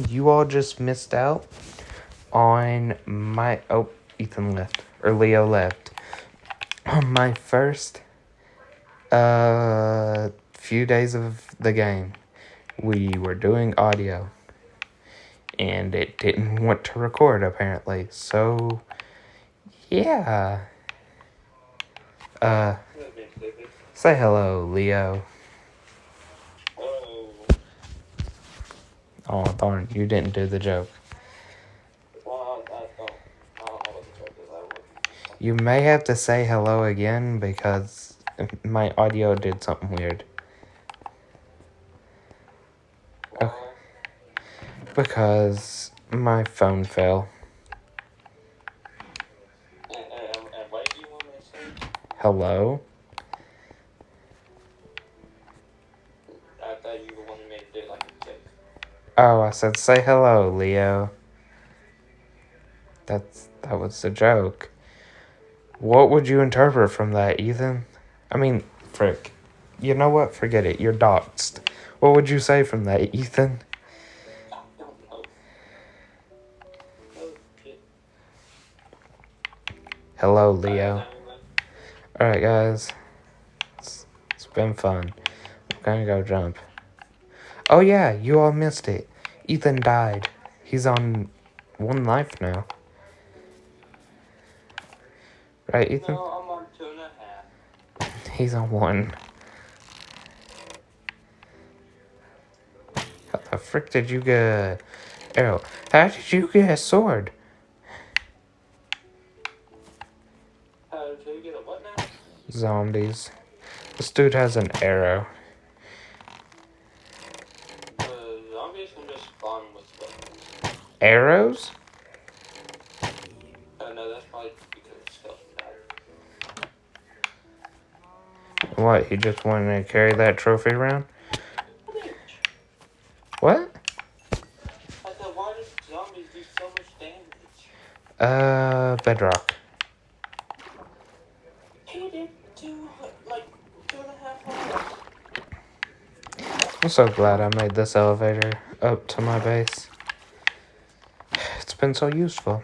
You all just missed out on my... Oh, Ethan left. Or Leo left. On my first, few days of the game, we were doing audio. And it didn't want to record, apparently. So, yeah. Say hello, Leo. Oh, darn, you didn't do the joke. You may have to say hello again because my audio did something weird. Okay. Because my phone fell. And what do you want me to say? Hello? I thought you wanted me to do like a joke. Oh, I said say hello, Leo. That was a joke. What would you interpret from that, Ethan? I mean, frick. You know what? Forget it. You're doxxed. What would you say from that, Ethan? I don't know. Oh, shit. Hello, Leo. Alright, Alright, guys. It's been fun. I'm gonna go jump. Oh, yeah, you all missed it. Ethan died. He's on 1 life now. Right, Ethan? no, I'm on 2.5. He's on 1. How the frick did you get a arrow? How did you get a sword? How did you get a what now? Zombies. This dude has an arrow. Zombies can just spawn with weapons. Arrows? Oh no, that's probably because it's skeleton died. What, he just wanted to carry that trophy around? What? I said, why do zombies do so much damage? Bedrock. He did like 2.5 hours. I'm so glad I made this elevator up to my base. It's been so useful.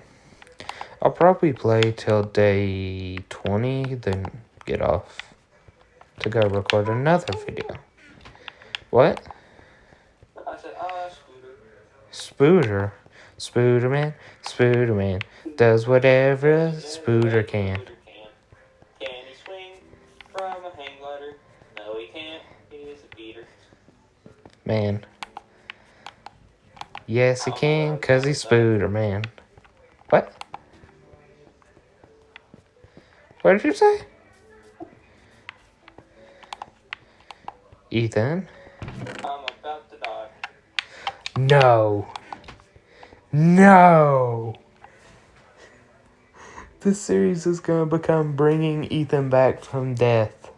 I'll probably play till day 20, then get off to go record another video. What? I said, Spooter. Spooderman. Spooderman does whatever a Spooder can. Can he swing from a hang glider? No, he can't. He is a beater. Man. Yes, he can, cause he's Spooderman. What? What did you say? Ethan? I'm about to die. No. No. This series is gonna become bringing Ethan back from death.